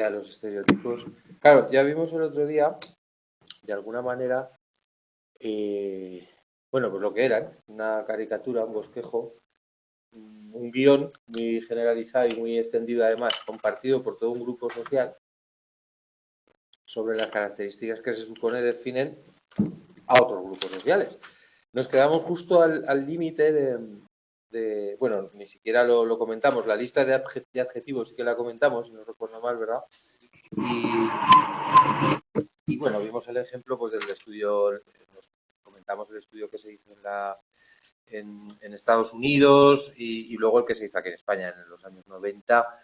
a los estereotipos. Claro, ya vimos el otro día, de alguna manera, bueno, pues lo que eran, una caricatura, un bosquejo, un guión muy generalizado y muy extendido, además, compartido por todo un grupo social, sobre las características que se supone definen a otros grupos sociales. Nos quedamos justo al límite bueno, ni siquiera lo comentamos, la lista de adjetivos sí que la comentamos, si no recuerdo mal, ¿verdad? Y bueno, vimos el ejemplo pues del estudio, nos comentamos el estudio que se hizo en Estados Unidos y luego el que se hizo aquí en España en los años 90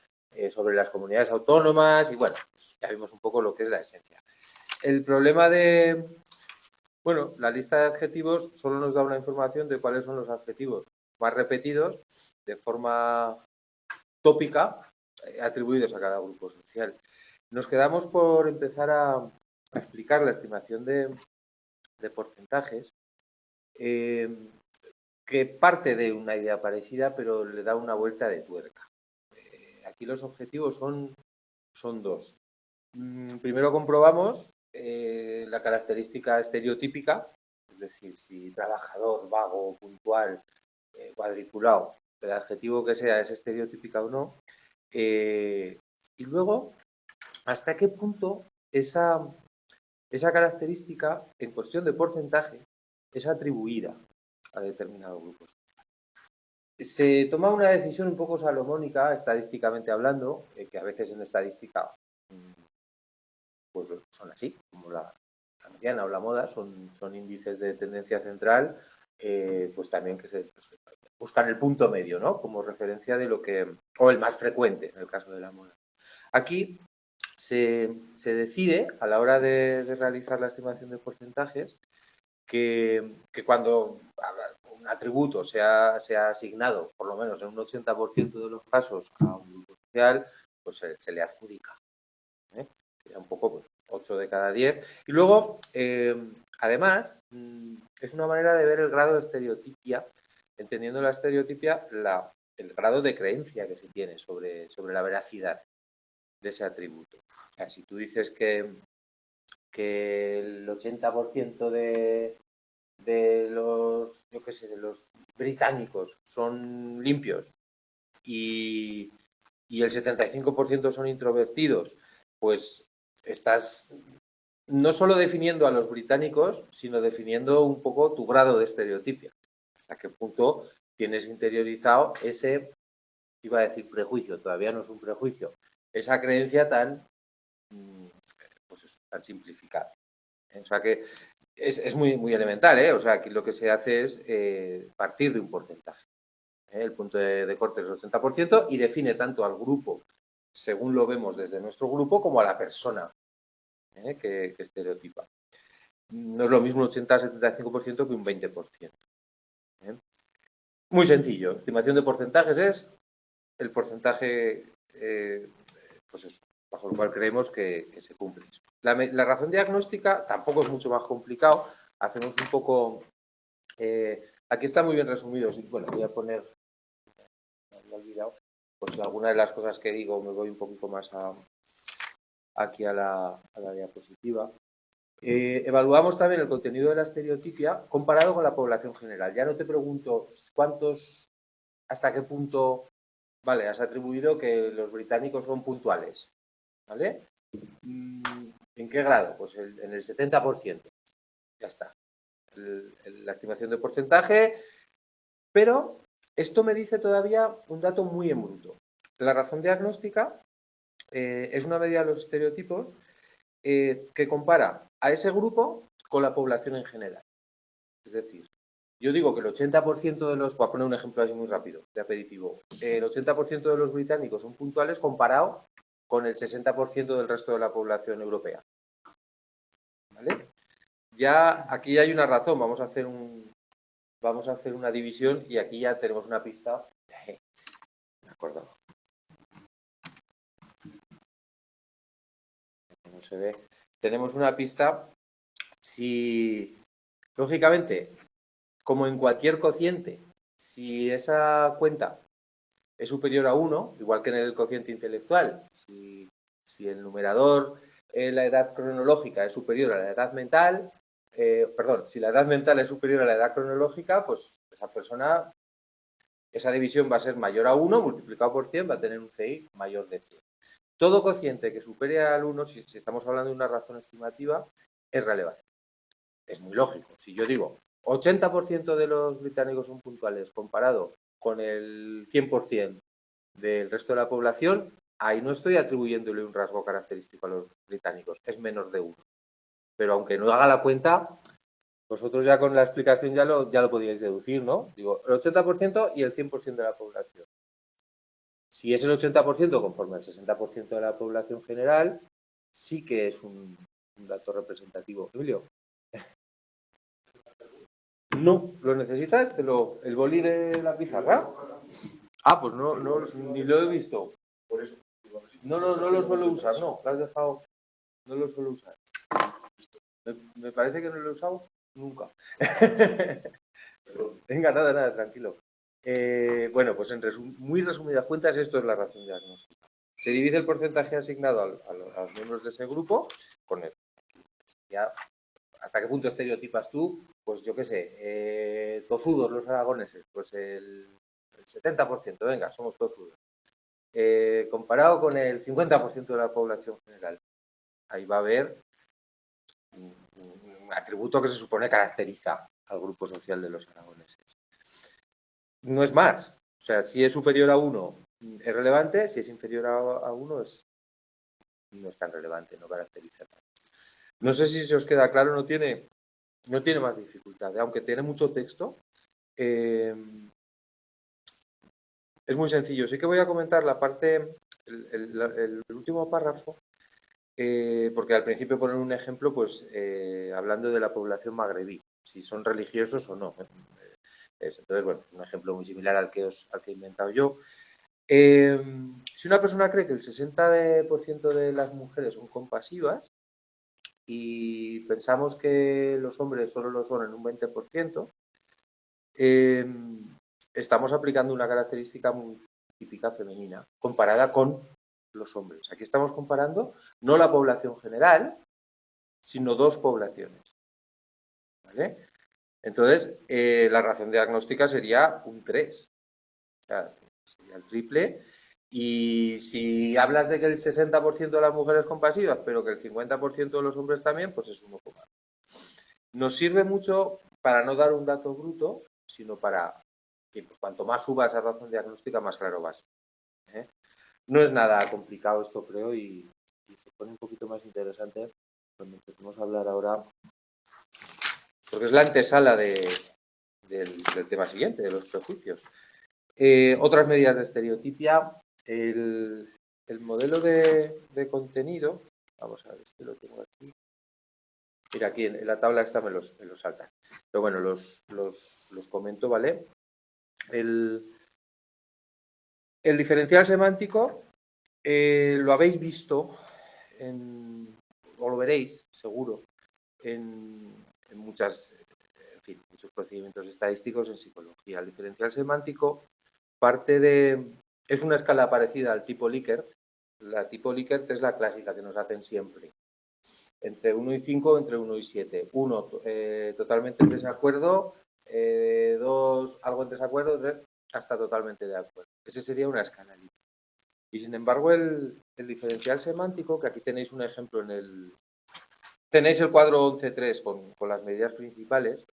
sobre las comunidades autónomas y bueno, pues ya vimos un poco lo que es la esencia. El problema bueno, la lista de adjetivos solo nos da una información de cuáles son los adjetivos más repetidos de forma tópica atribuidos a cada grupo social. Nos quedamos por empezar a explicar la estimación de porcentajes que parte de una idea parecida pero le da una vuelta de tuerca. Aquí los objetivos son dos. Primero comprobamos la característica estereotípica, es decir, si trabajador, vago, puntual, cuadriculado, el adjetivo que sea es estereotípica o no. Y luego, ¿hasta qué punto esa característica, en cuestión de porcentaje, es atribuida a determinados grupos? Se toma una decisión un poco salomónica, estadísticamente hablando, que a veces en estadística pues son así, como la mediana o la moda, son índices de tendencia central, pues también que pues, buscan el punto medio, ¿no? Como referencia de lo que, o el más frecuente en el caso de la moda. Aquí se decide, a la hora de realizar la estimación de porcentajes, que cuando un atributo sea asignado, por lo menos en un 80% de los casos, a un grupo social, pues se le adjudica. Sería un poco pues, 8 de cada 10. Y luego, además, es una manera de ver el grado de estereotipia, entendiendo la estereotipia, el grado de creencia que se tiene sobre la veracidad de ese atributo. O sea, si tú dices que el 80% de los, yo qué sé, de los británicos son limpios y el 75% son introvertidos, pues estás no solo definiendo a los británicos, sino definiendo un poco tu grado de estereotipia. Hasta qué punto tienes interiorizado ese, iba a decir prejuicio, todavía no es un prejuicio, esa creencia tan, pues eso, tan simplificada. O sea que es muy, muy elemental, ¿eh? O sea, aquí lo que se hace es partir de un porcentaje. El punto de corte es el 80% y define tanto al grupo, según lo vemos desde nuestro grupo, como a la persona que estereotipa. No es lo mismo un 80-75% que un 20%. Muy sencillo. Estimación de porcentajes es el porcentaje pues eso, bajo el cual creemos que se cumple. La razón diagnóstica tampoco es mucho más complicado. Hacemos un poco... aquí está muy bien resumido. Bueno, voy a poner... Me había olvidado. Pues alguna de las cosas que digo me voy un poquito más aquí a la diapositiva. Evaluamos también el contenido de la estereotipia comparado con la población general. Ya no te pregunto hasta qué punto, vale, has atribuido que los británicos son puntuales, ¿vale? ¿En qué grado? Pues en el 70%. Ya está. La estimación de porcentaje, pero esto me dice todavía un dato muy en bruto. La razón diagnóstica es una medida de los estereotipos que compara a ese grupo con la población en general. Es decir, yo digo que el 80% de los, voy a poner un ejemplo así muy rápido, de aperitivo, el 80% de los británicos son puntuales comparado con el 60% del resto de la población europea. ¿Vale? Ya aquí hay una razón, vamos a hacer una división y aquí ya tenemos una pista. Me acuerdo. No se ve. Tenemos una pista si, lógicamente, como en cualquier cociente, si esa cuenta es superior a 1, igual que en el cociente intelectual, si Si el numerador, la edad cronológica es superior a la edad mental, si la edad mental es superior a la edad cronológica, pues esa persona, esa división va a ser mayor a 1, multiplicado por 100, va a tener un CI mayor de 100. Todo cociente que supere al 1, si estamos hablando de una razón estimativa, es relevante. Es muy lógico. Si yo digo 80% de los británicos son puntuales comparado con el 100% del resto de la población, ahí no estoy atribuyéndole un rasgo característico a los británicos, es menos de 1. Pero aunque no haga la cuenta, vosotros ya con la explicación ya lo podíais deducir, ¿no? Digo, el 80% y el 100% de la población. Si es el 80% conforme al 60% de la población general, sí que es un dato representativo. Emilio. No, ¿lo necesitas? ¿El boli de la pizarra? Ah, pues no, ni lo he visto. Por eso. No lo suelo usar, no. Lo has dejado. No lo suelo usar. Me parece que no lo he usado nunca. Venga, nada, tranquilo. Bueno, pues en muy resumidas cuentas, esto es la razón diagnóstica. Se divide el porcentaje asignado a los miembros de ese grupo con el. Ya, ¿hasta qué punto estereotipas tú? Pues yo qué sé, tozudos los aragoneses, pues el 70%, venga, somos tozudos. Comparado con el 50% de la población general. Ahí va a haber un atributo que se supone caracteriza al grupo social de los aragoneses. No es más. O sea, si es superior a 1 es relevante, si es inferior a 1 no es tan relevante, no caracteriza tanto. No sé si se os queda claro, no tiene más dificultad, aunque tiene mucho texto. Es muy sencillo. Sí que voy a comentar la parte, el último párrafo, porque al principio poner un ejemplo, pues hablando de la población magrebí, si son religiosos o no. Entonces, bueno, es un ejemplo muy similar al que he inventado yo. Si una persona cree que el 60% de las mujeres son compasivas y pensamos que los hombres solo lo son en un 20%, estamos aplicando una característica muy típica femenina comparada con los hombres. Aquí estamos comparando no la población general, sino dos poblaciones. ¿Vale? Entonces, la razón diagnóstica sería un 3. O sea, sería el triple. Y si hablas de que el 60% de las mujeres compasivas, pero que el 50% de los hombres también, pues es 1,2. Nos sirve mucho para no dar un dato bruto, sino para que pues, cuanto más suba esa razón diagnóstica, más claro va a ser. No es nada complicado esto, creo, y se pone un poquito más interesante cuando empecemos a hablar ahora, porque es la antesala del tema siguiente, de los prejuicios. Otras medidas de estereotipia, el modelo de contenido, vamos a ver si lo tengo aquí. Mira, aquí en la tabla esta me los saltan. Pero bueno, los comento, ¿vale? El diferencial semántico lo habéis visto, o lo veréis, seguro, en muchos procedimientos estadísticos en psicología. El diferencial semántico es una escala parecida al tipo Likert. La tipo Likert es la clásica que nos hacen siempre. Entre 1 y 5, entre 1 y 7. 1, totalmente en desacuerdo. 2, algo en desacuerdo. 3, hasta totalmente de acuerdo. Esa sería una escala Likert. Y sin embargo, el diferencial semántico, que aquí tenéis un ejemplo tenéis el cuadro 11.3 con las medidas principales,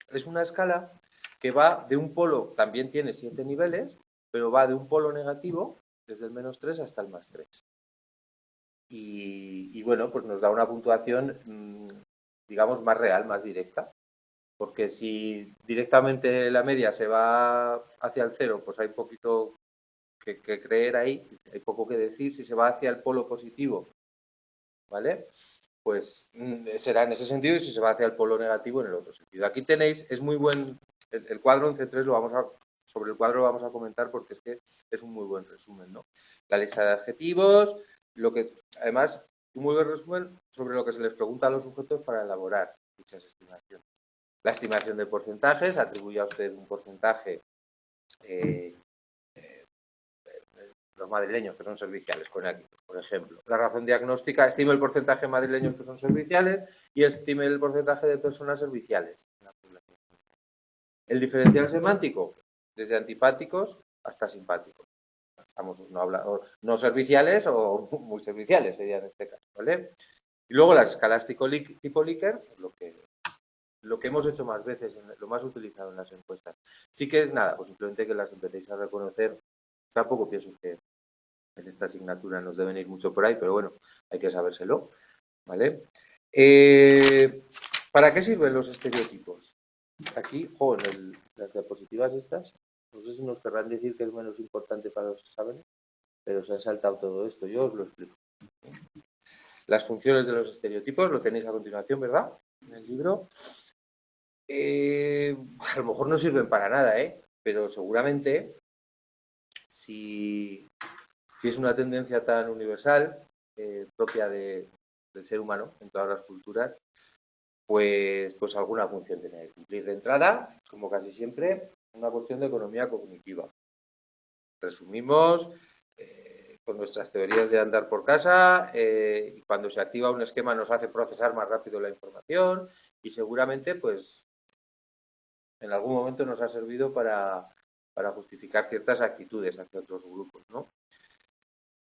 es una escala que va de un polo, también tiene 7 niveles, pero va de un polo negativo, desde el -3 hasta el +3. Y bueno, pues nos da una puntuación, digamos, más real, más directa. Porque si directamente la media se va hacia el 0, pues hay poquito que creer ahí, hay poco que decir. Si se va hacia el polo positivo, ¿vale? Pues será en ese sentido, y si se va hacia el polo negativo, en el otro sentido. Aquí tenéis, es muy buen, el cuadro 11.3 sobre el cuadro lo vamos a comentar porque es que es un muy buen resumen, ¿no? La lista de adjetivos, además, un muy buen resumen sobre lo que se les pregunta a los sujetos para elaborar dichas estimaciones. La estimación de porcentajes, atribuye a usted un porcentaje madrileños que son serviciales, pone aquí, por ejemplo. La razón diagnóstica, estime el porcentaje de madrileños que son serviciales y estime el porcentaje de personas serviciales en la población. El diferencial semántico, desde antipáticos hasta simpáticos. Estamos no serviciales o muy serviciales, sería en este caso, ¿vale? Y luego las escalas tipo Likert, pues lo que hemos hecho más veces, lo más utilizado en las encuestas. Sí que es nada, pues simplemente que las empecéis a reconocer. Tampoco pienso que en esta asignatura nos deben ir mucho por ahí, pero bueno, hay que sabérselo, ¿vale? ¿Para qué sirven los estereotipos? Aquí, en las diapositivas estas, no sé si nos querrán decir que es menos importante para los exámenes, pero se han saltado todo esto, yo os lo explico. Las funciones de los estereotipos lo tenéis a continuación, ¿verdad? En el libro. A lo mejor no sirven para nada, pero seguramente si es una tendencia tan universal, propia del ser humano en todas las culturas, pues alguna función tiene que cumplir. De entrada, como casi siempre, una cuestión de economía cognitiva. Resumimos con nuestras teorías de andar por casa, y cuando se activa un esquema nos hace procesar más rápido la información y seguramente pues en algún momento nos ha servido para justificar ciertas actitudes hacia otros grupos, ¿no?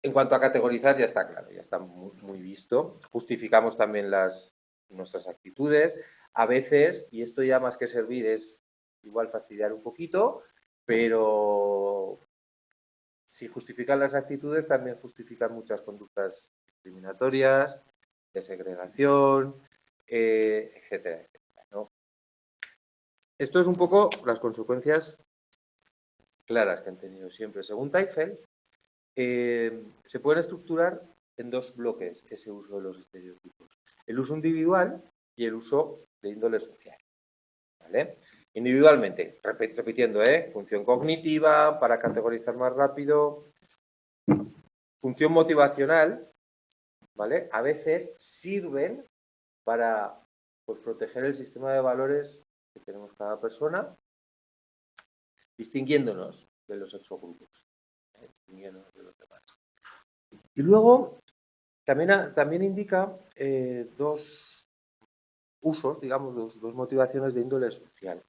En cuanto a categorizar, ya está claro, ya está muy visto. Justificamos también nuestras actitudes. A veces, y esto ya más que servir es igual fastidiar un poquito, pero si justifican las actitudes, también justifican muchas conductas discriminatorias, de segregación, etcétera, etcétera, ¿no? Esto es un poco las consecuencias claras que han tenido siempre. Según Teufel, se pueden estructurar en dos bloques ese uso de los estereotipos. El uso individual y el uso de índole social. ¿Vale? Individualmente, repitiendo, función cognitiva, para categorizar más rápido. Función motivacional, ¿vale? A veces sirven para proteger el sistema de valores que tenemos cada persona, distinguiéndonos de los exogrupos, distinguiéndonos de los demás. Y luego también indica dos usos, digamos, dos motivaciones de índole social.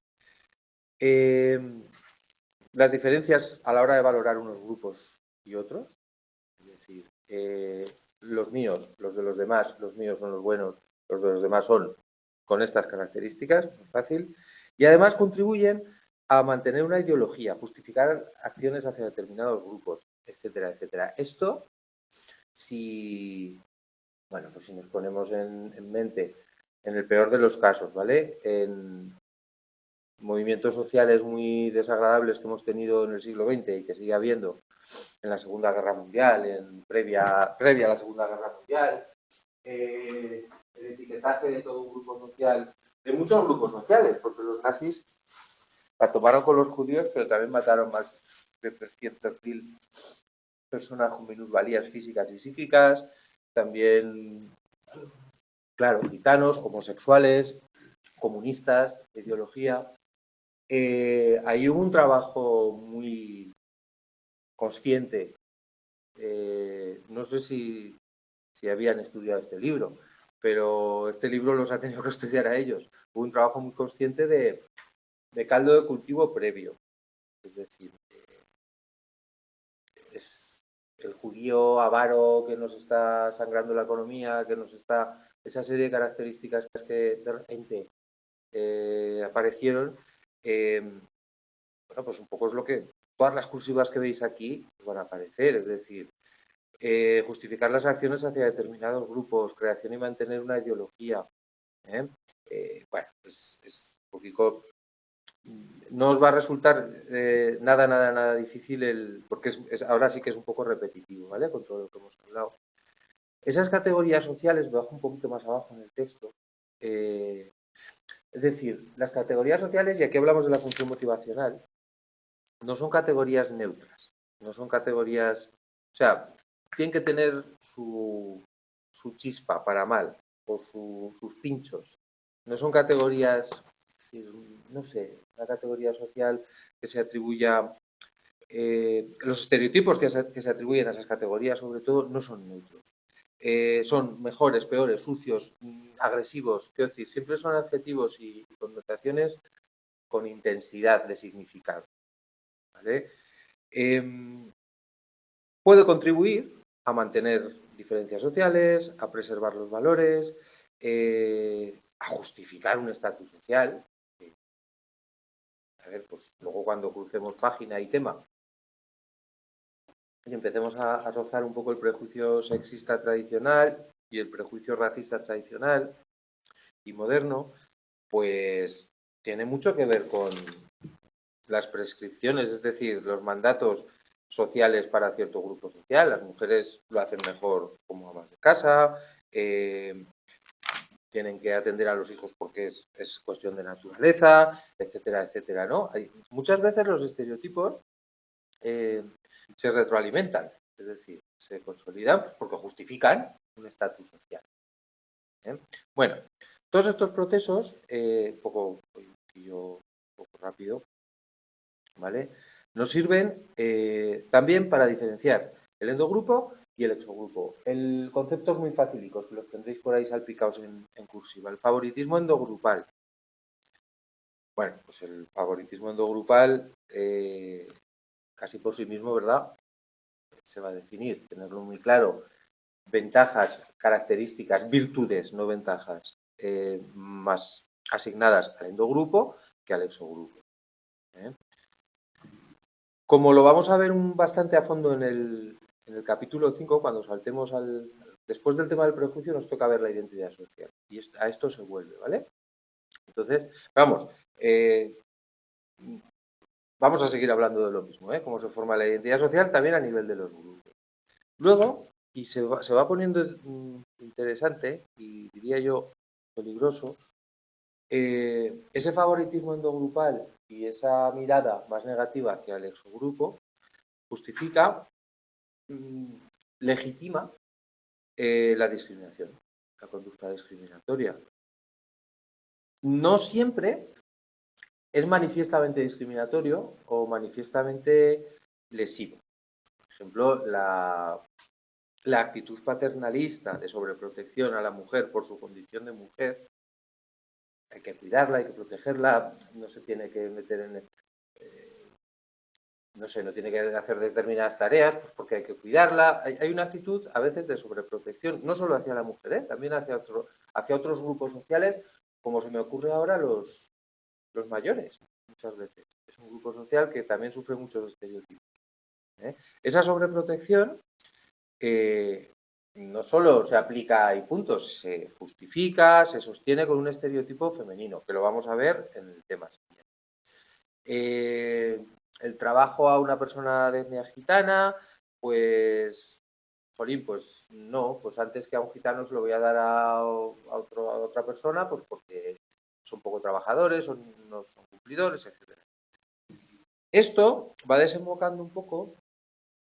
Las diferencias a la hora de valorar unos grupos y otros, es decir, los míos, los de los demás, los míos son los buenos, los de los demás son con estas características, muy fácil, y además contribuyen a mantener una ideología, justificar acciones hacia determinados grupos, etcétera, etcétera. Esto, si nos ponemos en mente, en el peor de los casos, ¿vale? En movimientos sociales muy desagradables que hemos tenido en el siglo XX y que sigue habiendo en la Segunda Guerra Mundial, previa a la Segunda Guerra Mundial, el etiquetaje de todo un grupo social, de muchos grupos sociales, porque los nazis la tomaron con los judíos, pero también mataron más de 300.000 personas con minusvalías físicas y psíquicas, también, claro, gitanos, homosexuales, comunistas, de ideología. Ahí hubo un trabajo muy consciente. No sé si habían estudiado este libro, pero este libro los ha tenido que estudiar a ellos. Hubo un trabajo muy consciente de caldo de cultivo previo. Es decir, es el judío avaro que nos está sangrando la economía, que nos está... Esa serie de características que de repente aparecieron, pues un poco es lo que... Todas las cursivas que veis aquí van a aparecer, es decir, justificar las acciones hacia determinados grupos, creación y mantener una ideología. Es un poquito... No os va a resultar nada difícil, porque ahora sí que es un poco repetitivo, ¿vale? Con todo lo que hemos hablado. Esas categorías sociales, bajo un poquito más abajo en el texto, es decir, las categorías sociales, y aquí hablamos de la función motivacional, no son categorías neutras, no son categorías, o sea, tienen que tener su chispa para mal, o sus pinchos. No son categorías, es decir, no sé, una categoría social que se atribuya Los estereotipos que se atribuyen a esas categorías, sobre todo, no son neutros. Son mejores, peores, sucios, agresivos, quiero decir, siempre son adjetivos y connotaciones con intensidad de significado. ¿Vale? Puede contribuir a mantener diferencias sociales, a preservar los valores, a justificar un estatus social. A ver, pues luego cuando crucemos página y tema y empecemos a rozar un poco el prejuicio sexista tradicional y el prejuicio racista tradicional y moderno, pues tiene mucho que ver con las prescripciones, es decir, los mandatos sociales para cierto grupo social. Las mujeres lo hacen mejor como amas de casa, tienen que atender a los hijos porque es cuestión de naturaleza, etcétera, etcétera, ¿no? Muchas veces los estereotipos se retroalimentan, es decir, se consolidan porque justifican un estatus social. Bueno, todos estos procesos, un poco rápido, ¿vale? Nos sirven también para diferenciar el endogrupo y el exogrupo. El concepto es muy facilico, que los tendréis por ahí salpicados en cursiva. El favoritismo endogrupal. Bueno, pues el favoritismo endogrupal, casi por sí mismo, ¿verdad? Se va a definir, tenerlo muy claro. Ventajas, características, virtudes, no ventajas, más asignadas al endogrupo que al exogrupo. Como lo vamos a ver bastante a fondo en el capítulo 5, cuando saltemos después del tema del prejuicio, nos toca ver la identidad social. Y a esto se vuelve, ¿vale? Entonces, vamos a seguir hablando de lo mismo, cómo se forma la identidad social también a nivel de los grupos. Luego, y se va poniendo interesante y diría yo peligroso, ese favoritismo endogrupal y esa mirada más negativa hacia el exogrupo justifica, legitima la discriminación, la conducta discriminatoria. No siempre es manifiestamente discriminatorio o manifiestamente lesivo. Por ejemplo, la actitud paternalista de sobreprotección a la mujer por su condición de mujer, hay que cuidarla, hay que protegerla, no se tiene que meter en no tiene que hacer determinadas tareas, pues porque hay que cuidarla. Hay una actitud a veces de sobreprotección, no solo hacia la mujer, también hacia otros grupos sociales, como se me ocurre ahora los mayores, muchas veces. Es un grupo social que también sufre muchos estereotipos. Esa sobreprotección no solo se aplica y puntos, se justifica, se sostiene con un estereotipo femenino, que lo vamos a ver en el tema siguiente. El trabajo a una persona de etnia gitana, pues, jolín, pues no, pues antes que a un gitano se lo voy a dar a otra persona, pues porque son poco trabajadores, no son cumplidores, etc. Esto va desembocando un poco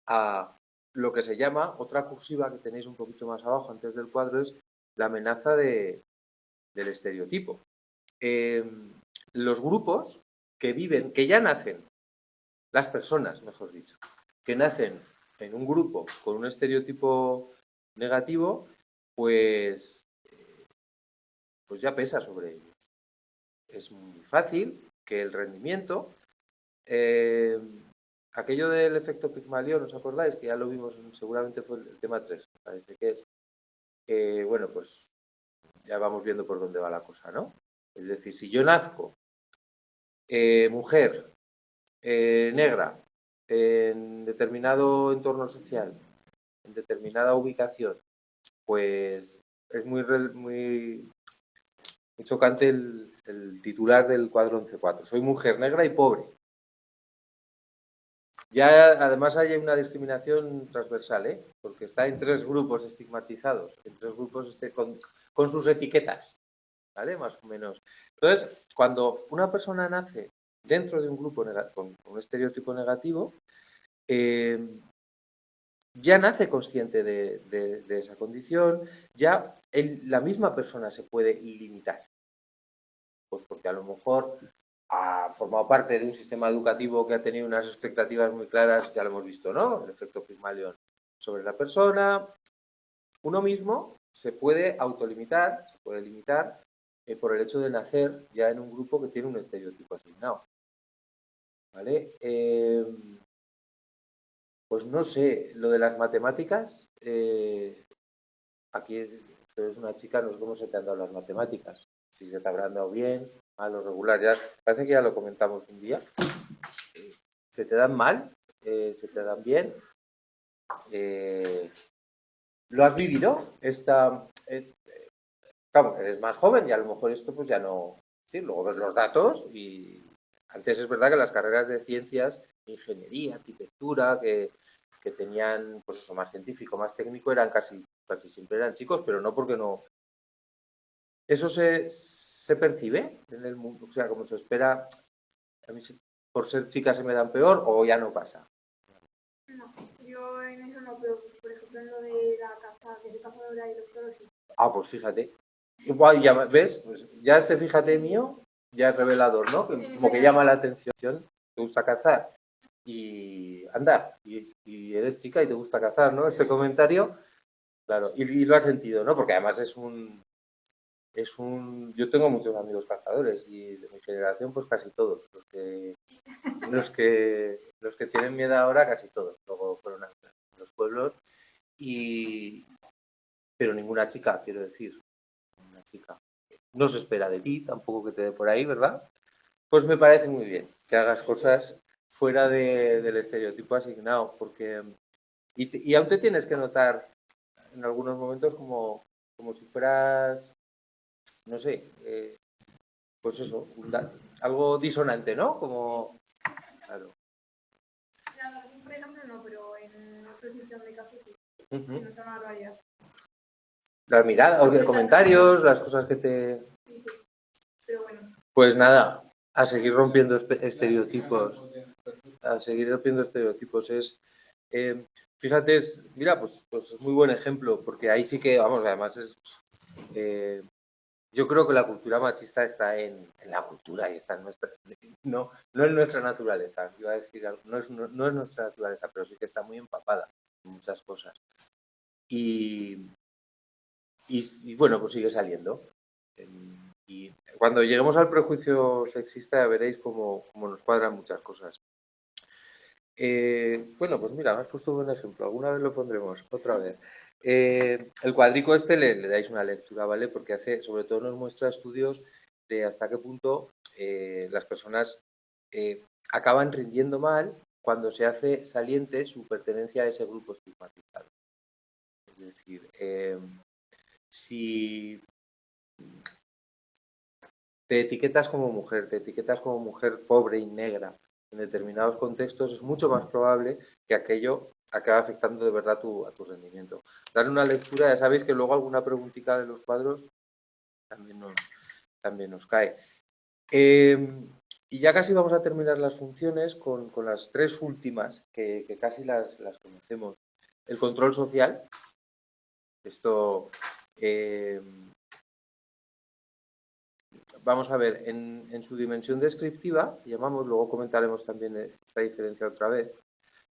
a lo que se llama, otra cursiva que tenéis un poquito más abajo antes del cuadro, es la amenaza del estereotipo. Los grupos que ya nacen, las personas, mejor dicho, que nacen en un grupo con un estereotipo negativo, pues ya pesa sobre ellos. Es muy fácil que el rendimiento, aquello del efecto Pigmalión, ¿os acordáis? Que ya lo vimos, seguramente fue el tema 3, me parece que es. Bueno, pues ya vamos viendo por dónde va la cosa, ¿no? Es decir, si yo nazco mujer, negra, en determinado entorno social, en determinada ubicación, pues es muy chocante el titular del cuadro 11.4. Soy mujer negra y pobre. Ya además hay una discriminación transversal, porque está en 3 grupos estigmatizados, en 3 grupos con sus etiquetas, ¿vale? Más o menos. Entonces, cuando una persona nace dentro de un grupo con un estereotipo negativo, ya nace consciente de esa condición, ya la misma persona se puede limitar. Pues porque a lo mejor ha formado parte de un sistema educativo que ha tenido unas expectativas muy claras, ya lo hemos visto, ¿no? El efecto Pygmalion sobre la persona. Uno mismo se puede autolimitar, se puede limitar por el hecho de nacer ya en un grupo que tiene un estereotipo asignado. ¿Vale? Pues no sé, lo de las matemáticas, aquí tú eres una chica, no sé cómo se te han dado las matemáticas, si se te habrán dado bien, mal o regular, ya, parece que ya lo comentamos un día. ¿Se te dan mal? ¿Se te dan bien? ¿Lo has vivido? Claro, eres más joven y a lo mejor esto pues ya no... Sí, luego ves los datos y antes es verdad que las carreras de ciencias, ingeniería, arquitectura, que tenían pues eso más científico, más técnico, eran casi siempre eran chicos, pero no porque no... ¿Eso se percibe en el mundo? O sea, como se espera, a mí por ser chica se me dan peor o ya no pasa. No, yo en eso no, pero por ejemplo en lo de la caza, de cazadora y los toros, sí. Ah, pues fíjate. Igual, ya ves, pues ya ese fíjate mío, ya es revelador, ¿no? Que, como que llama la atención, te gusta cazar y anda, y eres chica y te gusta cazar, ¿no? Este comentario, claro, y lo has sentido, ¿no? Porque además yo tengo muchos amigos cazadores y de mi generación pues casi todos, los que tienen miedo ahora casi todos, luego fueron a los pueblos pero ninguna chica, quiero decir, una chica. No se espera de ti, tampoco que te dé por ahí, ¿verdad? Pues me parece muy bien que hagas cosas fuera del estereotipo asignado, porque y aún te tienes que notar en algunos momentos como si fueras, no sé, pues eso, algo disonante, ¿no? Como, claro. Por ejemplo no, pero en otro sitio donde cazo sí, se nota una barbaridad. Las miradas, los comentarios, las cosas que te... Sí, sí, pero bueno. Pues nada, a seguir rompiendo estereotipos. A seguir rompiendo estereotipos. Fíjate, mira, pues es muy buen ejemplo, porque ahí sí que, vamos, además yo creo que la cultura machista está en la cultura y está en nuestra, no en nuestra naturaleza, iba a decir, no es nuestra naturaleza, pero sí que está muy empapada en muchas cosas. Y bueno, pues sigue saliendo. Y cuando lleguemos al prejuicio sexista ya veréis cómo nos cuadran muchas cosas. Bueno, pues mira, me has puesto un buen ejemplo. Alguna vez lo pondremos, otra vez. El cuadrico este le dais una lectura, ¿vale? Porque sobre todo nos muestra estudios de hasta qué punto las personas acaban rindiendo mal cuando se hace saliente su pertenencia a ese grupo estigmatizado. Es decir, si te etiquetas como mujer pobre y negra en determinados contextos, es mucho más probable que aquello acabe afectando de verdad a tu rendimiento. Dar una lectura, ya sabéis que luego alguna preguntita de los cuadros también nos cae. Y ya casi vamos a terminar las funciones con las tres últimas, que casi las conocemos. El control social. Esto... vamos a ver, en su dimensión descriptiva, llamamos, luego comentaremos también esta diferencia otra vez,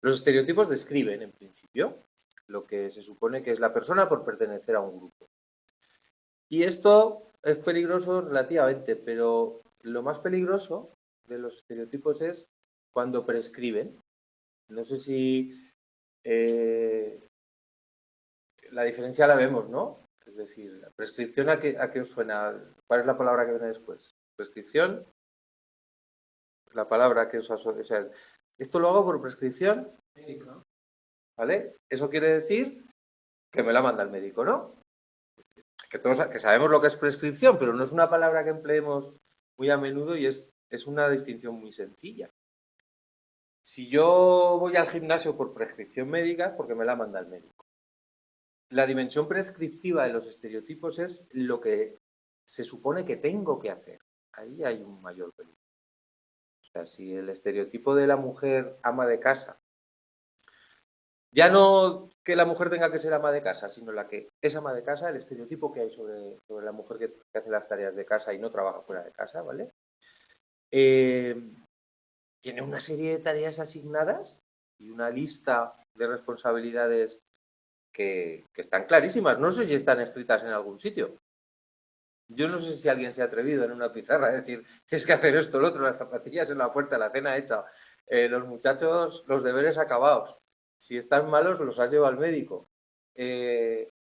los estereotipos describen, en principio, lo que se supone que es la persona por pertenecer a un grupo. Y esto es peligroso relativamente, pero lo más peligroso de los estereotipos es cuando prescriben. No sé si la diferencia la vemos, ¿no? Es decir, la prescripción, ¿a qué os suena? ¿Cuál es la palabra que viene después? Prescripción, la palabra que os asocia. O sea, esto lo hago por prescripción médica, ¿vale? Eso quiere decir que me la manda el médico, ¿no? Que todos que sabemos lo que es prescripción, pero no es una palabra que empleemos muy a menudo y es una distinción muy sencilla. Si yo voy al gimnasio por prescripción médica, es porque me la manda el médico. La dimensión prescriptiva de los estereotipos es lo que se supone que tengo que hacer. Ahí hay un mayor peligro. O sea, si el estereotipo de la mujer ama de casa, ya no que la mujer tenga que ser ama de casa, sino la que es ama de casa, el estereotipo que hay sobre la mujer que hace las tareas de casa y no trabaja fuera de casa, ¿vale? tiene una serie de tareas asignadas y una lista de responsabilidades que están clarísimas. No sé si están escritas en algún sitio. Yo no sé si alguien se ha atrevido en una pizarra a decir, tienes que hacer esto, lo otro, las zapatillas en la puerta, la cena hecha, los muchachos, los deberes acabados. Si están malos, los has llevado al médico.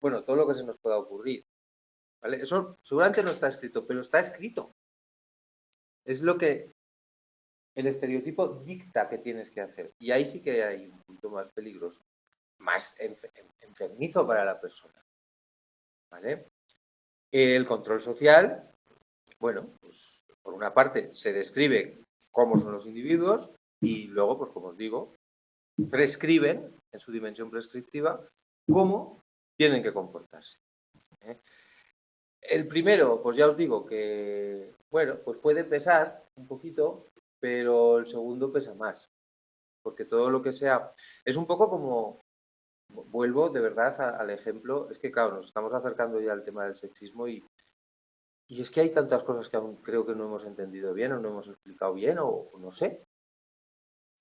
Bueno, todo lo que se nos pueda ocurrir. ¿Vale? Eso seguramente no está escrito, pero está escrito. Es lo que el estereotipo dicta que tienes que hacer. Y ahí sí que hay un punto más peligroso, más enfermizo para la persona. ¿Vale? El control social, bueno, pues por una parte se describe cómo son los individuos y luego, pues como os digo, prescriben, en su dimensión prescriptiva, cómo tienen que comportarse. El primero, pues ya os digo que, bueno, pues puede pesar un poquito, pero el segundo pesa más, porque todo lo que sea, es un poco como, vuelvo de verdad al ejemplo, es que claro, nos estamos acercando ya al tema del sexismo y es que hay tantas cosas que aún creo que no hemos entendido bien o no hemos explicado bien o no sé.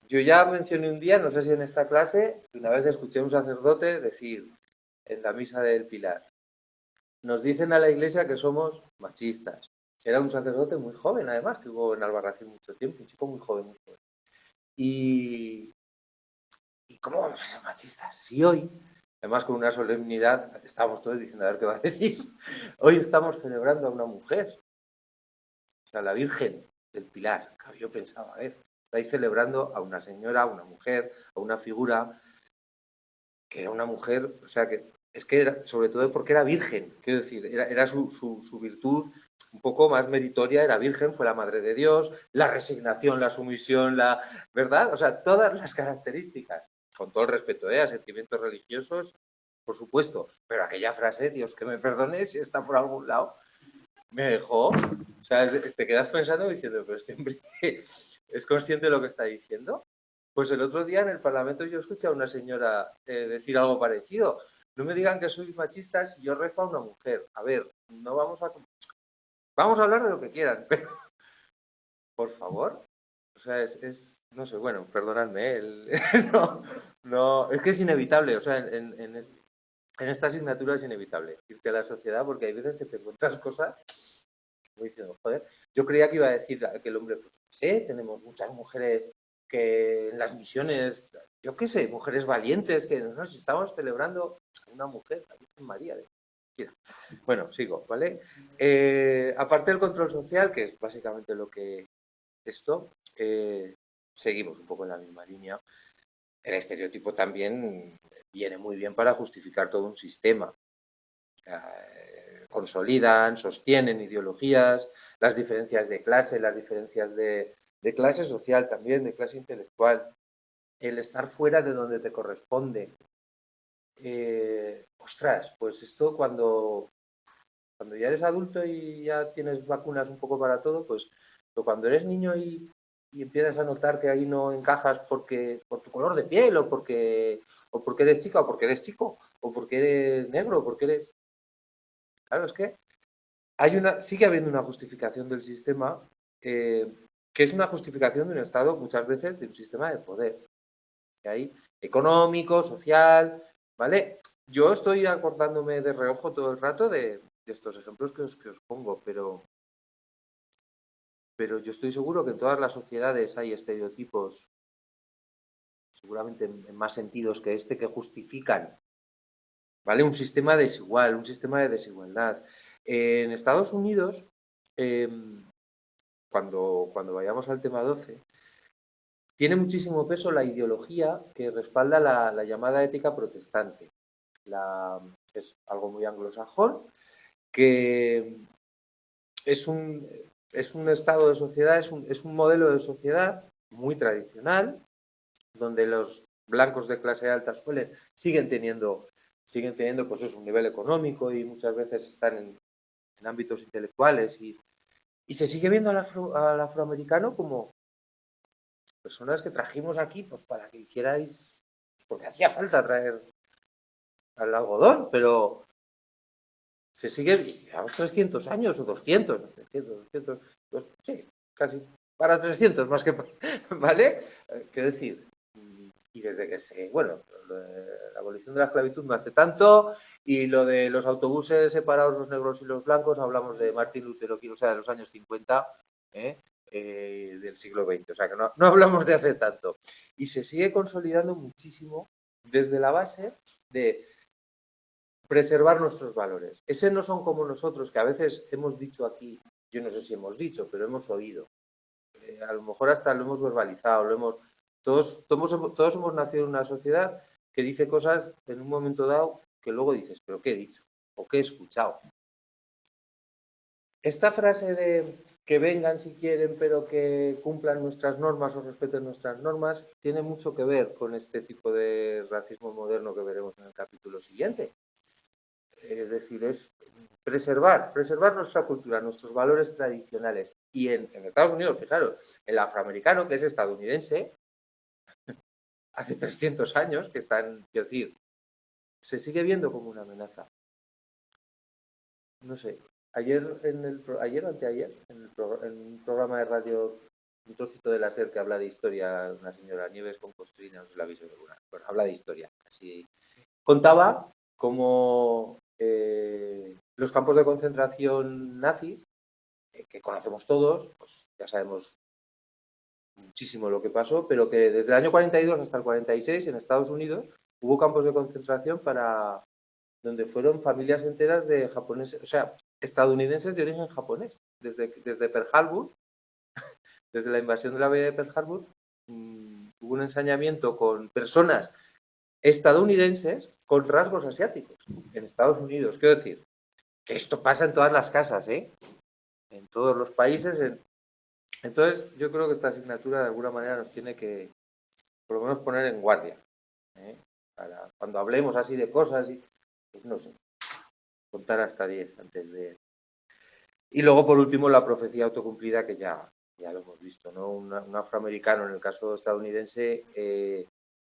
Yo ya mencioné un día, no sé si en esta clase, que una vez escuché a un sacerdote decir en la misa del Pilar, nos dicen a la iglesia que somos machistas. Era un sacerdote muy joven, además, que hubo en Albarracín mucho tiempo, un chico muy joven, muy joven. ¿Y cómo vamos a ser machistas? Si hoy, además con una solemnidad, estábamos todos diciendo a ver qué va a decir, hoy estamos celebrando a una mujer, o sea, la Virgen del Pilar. Yo pensaba, a ver, estáis celebrando a una señora, a una mujer, a una figura que era una mujer, o sea, que es que era, sobre todo porque era virgen, quiero decir, era su virtud un poco más meritoria, era virgen, fue la madre de Dios, la resignación, la sumisión, la verdad, o sea, todas las características, con todo el respeto a sentimientos religiosos, por supuesto, pero aquella frase, Dios que me perdone si está por algún lado, me dejó, o sea, te quedas pensando diciendo, pero este hombre es consciente de lo que está diciendo. Pues el otro día en el Parlamento yo escuché a una señora decir algo parecido. No me digan que sois machistas si yo rezo a una mujer. A ver, no vamos a hablar de lo que quieran, pero por favor. O sea, no sé, bueno, perdonadme, no, no, es que es inevitable, o sea, en esta asignatura es inevitable irte a la sociedad porque hay veces que te encuentras cosas como diciendo, joder, yo creía que iba a decir que el hombre, pues, sé, tenemos muchas mujeres que en las misiones, yo qué sé, mujeres valientes, que nos estamos celebrando a una mujer, la Virgen María. Bueno, sigo, ¿vale? Aparte del control social, que es básicamente lo que esto, seguimos un poco en la misma línea. El estereotipo también viene muy bien para justificar todo un sistema. Consolidan, sostienen ideologías, las diferencias de clase, las diferencias de clase social también, de clase intelectual, el estar fuera de donde te corresponde. Ostras, pues esto cuando ya eres adulto y ya tienes vacunas un poco para todo, pues pero cuando eres niño y empiezas a notar que ahí no encajas por tu color de piel o porque eres chica o porque eres chico o porque eres negro o porque eres... Claro, es que sigue habiendo una justificación del sistema que es una justificación de un Estado muchas veces de un sistema de poder. Que hay económico, social, ¿vale? Yo estoy acordándome de reojo todo el rato de estos ejemplos que os pongo, pero yo estoy seguro que en todas las sociedades hay estereotipos, seguramente en más sentidos que este, que justifican, ¿vale? Un sistema desigual, un sistema de desigualdad. En Estados Unidos, cuando vayamos al tema 12, tiene muchísimo peso la ideología que respalda la llamada ética protestante. Es algo muy anglosajón, que es un estado de sociedad, es un modelo de sociedad muy tradicional, donde los blancos de clase alta siguen teniendo pues eso, un nivel económico y muchas veces están en ámbitos intelectuales y se sigue viendo al afroamericano como personas que trajimos aquí pues para que hicierais, pues, porque hacía falta traer al algodón, pero se sigue, llevamos 300 años o 200, pues sí, casi, para 300 más que... ¿Vale? Quiero decir, y desde que la abolición de la esclavitud no hace tanto, y lo de los autobuses separados, los negros y los blancos, hablamos de Martin Lutero King, o sea, de los años 50, del siglo XX, o sea, que no hablamos de hace tanto. Y se sigue consolidando muchísimo desde la base de preservar nuestros valores. Ese no son como nosotros, que a veces hemos dicho aquí, yo no sé si hemos dicho, pero hemos oído. A lo mejor hasta lo hemos verbalizado, todos hemos nacido en una sociedad que dice cosas en un momento dado que luego dices, ¿pero qué he dicho? ¿O qué he escuchado? Esta frase de que vengan si quieren, pero que cumplan nuestras normas o respeten nuestras normas, tiene mucho que ver con este tipo de racismo moderno que veremos en el capítulo siguiente. Es decir, es preservar nuestra cultura, nuestros valores tradicionales. Y en Estados Unidos, fijaros, el afroamericano, que es estadounidense, hace 300 años que están, quiero decir, se sigue viendo como una amenaza. No sé, ayer o anteayer, en un programa de radio, un trocito de la SER que habla de historia, una señora Nieves con Costrina, no sé si la habéis oído alguna. Bueno, habla de historia. Así contaba cómo los campos de concentración nazis, que conocemos todos, pues ya sabemos muchísimo lo que pasó, pero que desde el año 42 hasta el 46 en Estados Unidos hubo campos de concentración para donde fueron familias enteras de japoneses, o sea, estadounidenses de origen japonés. Desde Pearl Harbor, desde la invasión de la bahía de Pearl Harbor, hubo un ensañamiento con personas estadounidenses con rasgos asiáticos en Estados Unidos. Quiero decir, que esto pasa en todas las casas, en todos los países. Entonces, yo creo que esta asignatura de alguna manera nos tiene que, por lo menos, poner en guardia. Para cuando hablemos así de cosas, pues no sé, contar hasta 10 antes de... Y luego, por último, la profecía autocumplida, que ya lo hemos visto, ¿no? Un afroamericano, en el caso estadounidense,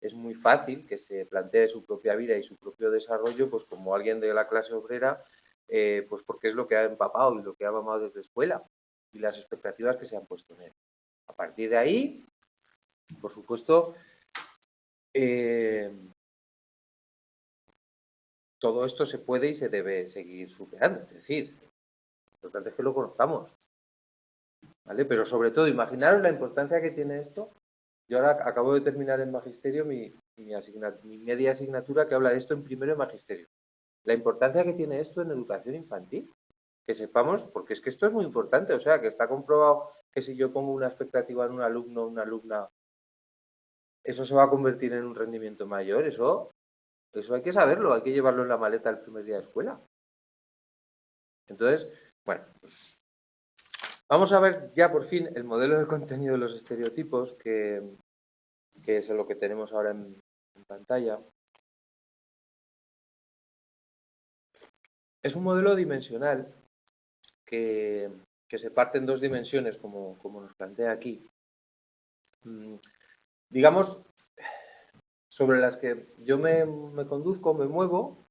es muy fácil que se plantee su propia vida y su propio desarrollo, pues como alguien de la clase obrera, pues porque es lo que ha empapado y lo que ha mamado desde escuela y las expectativas que se han puesto en él. A partir de ahí, por supuesto, todo esto se puede y se debe seguir superando. Es decir, lo importante es que lo conozcamos, ¿vale? Pero sobre todo, imaginaros la importancia que tiene esto. Yo ahora acabo de terminar en magisterio mi media asignatura que habla de esto en primero de magisterio. La importancia que tiene esto en educación infantil. Que sepamos, porque es que esto es muy importante, o sea, que está comprobado que si yo pongo una expectativa en un alumno o una alumna, eso se va a convertir en un rendimiento mayor. Eso hay que saberlo, hay que llevarlo en la maleta el primer día de escuela. Entonces, bueno, pues vamos a ver ya por fin el modelo de contenido de los estereotipos, que es lo que tenemos ahora en pantalla. Es un modelo dimensional que se parte en dos dimensiones, como nos plantea aquí. Digamos, sobre las que yo me conduzco, me muevo,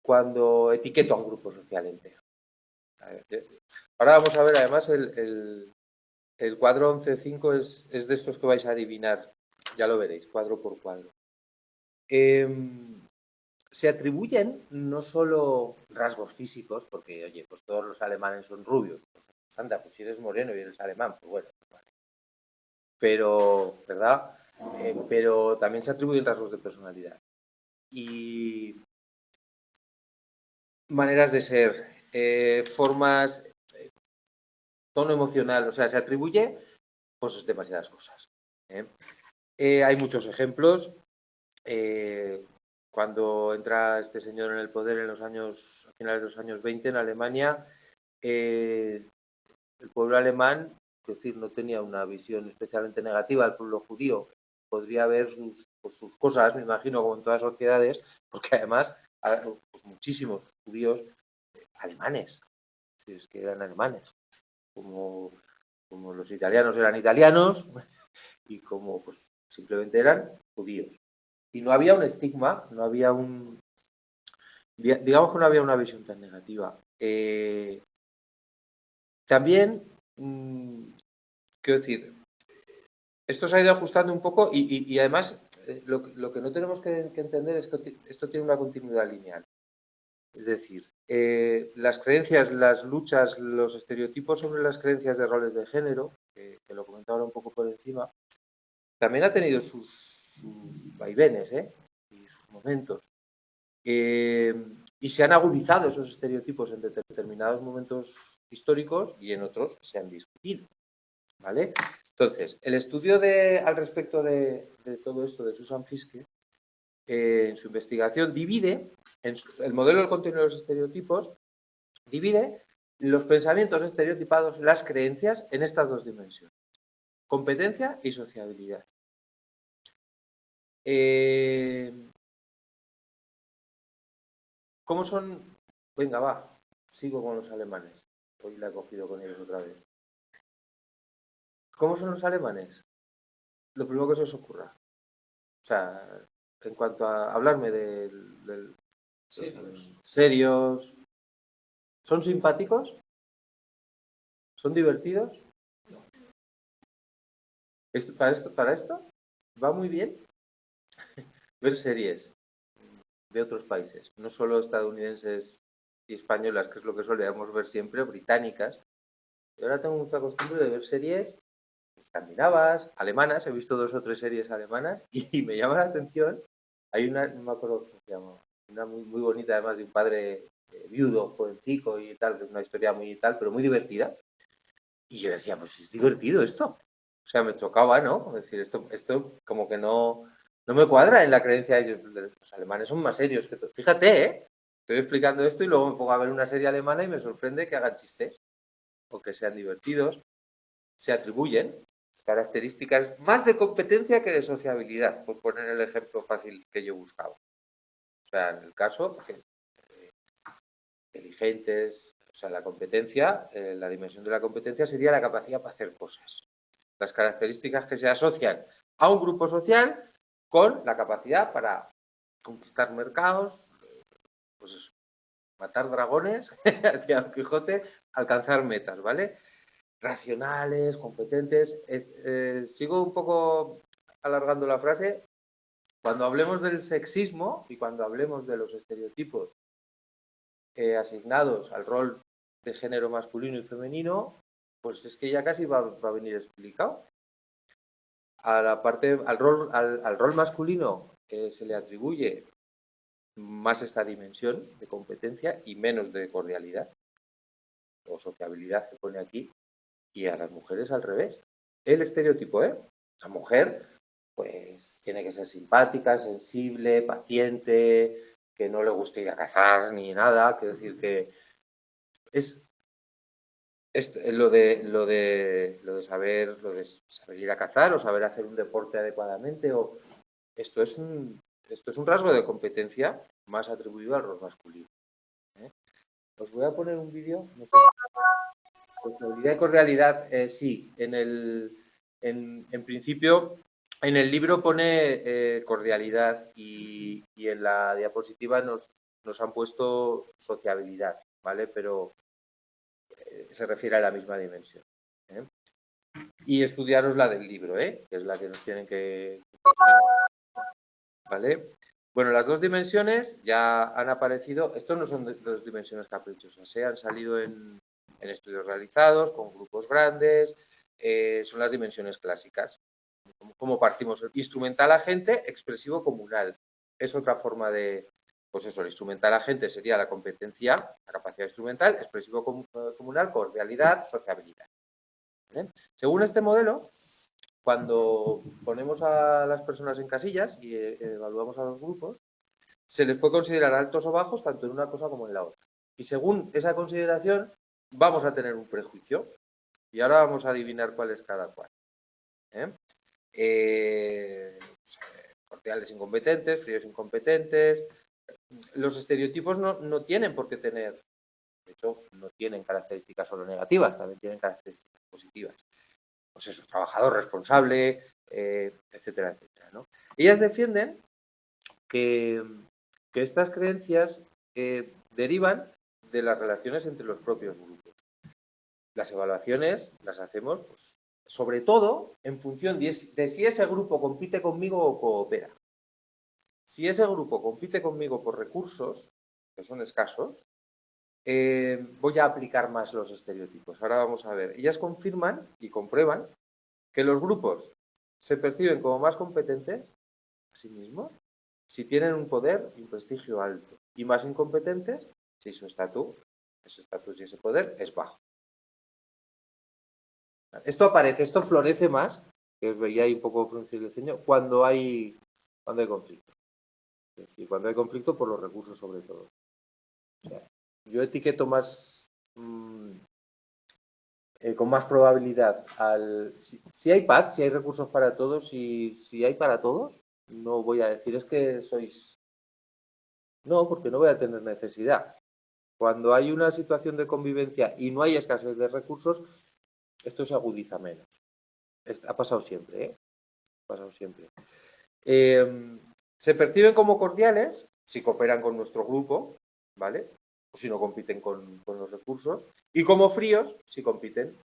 cuando etiqueto a un grupo social entero. Ahora vamos a ver, además, el cuadro 11.5 es de estos que vais a adivinar, ya lo veréis, cuadro por cuadro. Se atribuyen no solo rasgos físicos, porque, oye, pues todos los alemanes son rubios, pues anda, pues si eres moreno y eres alemán, pues bueno, vale. Pero, ¿verdad? Pero también se atribuyen rasgos de personalidad. Y maneras de ser, formas, tono emocional, o sea, se atribuye pues demasiadas cosas. Hay muchos ejemplos. Cuando entra este señor en el poder a finales de los años 20 en Alemania, el pueblo alemán, es decir, no tenía una visión especialmente negativa del pueblo judío. Podría haber sus cosas, me imagino, como en todas las sociedades, porque además pues muchísimos judíos alemanes, es que eran alemanes, como los italianos eran italianos y como pues simplemente eran judíos. Y no había un estigma, no había digamos que no había una visión tan negativa. También, quiero decir, esto se ha ido ajustando un poco y además lo que no tenemos que entender es que esto tiene una continuidad lineal. Es decir, las creencias, las luchas, los estereotipos sobre las creencias de roles de género, que lo comentaba un poco por encima, también ha tenido sus vaivenes y sus momentos. Y se han agudizado esos estereotipos en determinados momentos históricos y en otros se han discutido. ¿Vale? Entonces, el estudio al respecto de todo esto de Susan Fiske, en su investigación divide, el modelo del contenido de los estereotipos, divide los pensamientos estereotipados, las creencias, en estas dos dimensiones: competencia y sociabilidad. ¿Cómo son? Venga, va, sigo con los alemanes. Hoy la he cogido con ellos otra vez. ¿Cómo son los alemanes? Lo primero que se os ocurra. O sea, en cuanto a hablarme del serios. ¿Son simpáticos? ¿Son divertidos? ¿Para esto? ¿Va muy bien? Ver series de otros países, no solo estadounidenses y españolas, que es lo que solíamos ver siempre, británicas. Y ahora tengo mucha costumbre de ver series escandinavas, alemanas. He visto 2 o 3 series alemanas y me llama la atención. Hay una, no me acuerdo cómo se llama, una muy bonita, además, de un padre viudo, jovencico y tal, que es una historia muy tal, pero muy divertida. Y yo decía, pues es divertido esto. O sea, me chocaba, ¿no? Es decir, esto como que no me cuadra en la creencia de ellos. Los alemanes son más serios que todo. Fíjate, ¿eh? Estoy explicando esto y luego me pongo a ver una serie alemana y me sorprende que hagan chistes o que sean divertidos. Se atribuyen características más de competencia que de sociabilidad, por poner el ejemplo fácil que yo buscaba. O sea, en el caso, inteligentes, o sea, la competencia, la dimensión de la competencia sería la capacidad para hacer cosas. Las características que se asocian a un grupo social con la capacidad para conquistar mercados, pues eso, matar dragones, hacia Don Quijote, alcanzar metas, ¿vale? Racionales, competentes. Sigo un poco alargando la frase. Cuando hablemos del sexismo y cuando hablemos de los estereotipos asignados al rol de género masculino y femenino, pues es que ya casi va a venir explicado. Al rol masculino se le atribuye más esta dimensión de competencia y menos de cordialidad o sociabilidad que pone aquí, y a las mujeres al revés. El estereotipo, la mujer pues tiene que ser simpática, sensible, paciente, que no le guste ir a cazar ni nada, quiero decir que es lo de saber ir a cazar o saber hacer un deporte adecuadamente, o esto es un rasgo de competencia más atribuido al rol masculino. Os voy a poner un vídeo, no sé, sociabilidad y cordialidad, sí, en principio en el libro pone cordialidad y en la diapositiva nos han puesto sociabilidad, ¿vale? Pero se refiere a la misma dimensión. Y estudiaros la del libro, que es la que nos tienen que... ¿Vale? Bueno, las dos dimensiones ya han aparecido. Estos no son dos dimensiones caprichosas, han salido en estudios realizados con grupos grandes. Son las dimensiones clásicas. ¿Cómo partimos? Instrumental agente, expresivo comunal. Es otra forma de... Pues eso, el instrumental agente sería la competencia, la capacidad instrumental, expresivo comunal, cordialidad, sociabilidad. ¿Vale? Según este modelo, cuando ponemos a las personas en casillas y evaluamos a los grupos, se les puede considerar altos o bajos tanto en una cosa como en la otra. Y según esa consideración, vamos a tener un prejuicio. Y ahora vamos a adivinar cuál es cada cual. Cordiales incompetentes, fríos incompetentes. Los estereotipos no tienen por qué tener, de hecho, no tienen características solo negativas, también tienen características positivas. Pues eso, trabajador responsable, etcétera, etcétera, ¿no? Ellas defienden que estas creencias derivan de las relaciones entre los propios grupos. Las evaluaciones las hacemos pues, sobre todo en función de si ese grupo compite conmigo o coopera. Si ese grupo compite conmigo por recursos, que son escasos, voy a aplicar más los estereotipos. Ahora vamos a ver. Ellas confirman y comprueban que los grupos se perciben como más competentes a sí mismos si tienen un poder y un prestigio alto, y más incompetentes si ese estatus y ese poder es bajo. Esto aparece, esto florece más, que os veía ahí un poco fruncir el ceño, cuando hay conflicto. Es decir, cuando hay conflicto por los recursos sobre todo. O sea, yo etiqueto más con más probabilidad si hay paz, si hay recursos para todos, si hay para todos, no voy a decir es que sois. No, porque no voy a tener necesidad. Cuando hay una situación de convivencia y no hay escasez de recursos, esto se agudiza menos. Ha pasado siempre, ¿eh? Ha pasado siempre. Se perciben como cordiales si cooperan con nuestro grupo, ¿vale? O si no compiten con los recursos. Y como fríos si compiten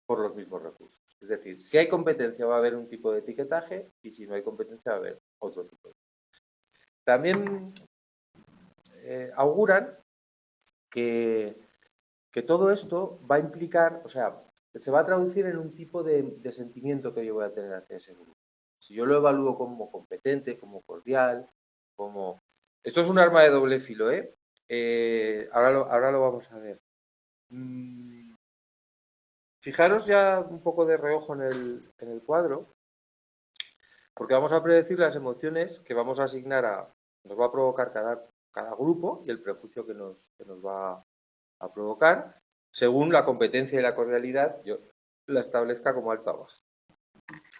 por los mismos recursos. Es decir, si hay competencia va a haber un tipo de etiquetaje y si no hay competencia va a haber otro tipo. También auguran que todo esto va a implicar, o sea, se va a traducir en un tipo de sentimiento que yo voy a tener hacia ese grupo. Si yo lo evalúo como competente, como cordial, como... Esto es un arma de doble filo, ¿eh? Ahora lo vamos a ver. Fijaros ya un poco de reojo en el cuadro, porque vamos a predecir las emociones que vamos a asignar nos va a provocar cada grupo y el prejuicio que nos va a provocar, según la competencia y la cordialidad, yo la establezca como alta o baja.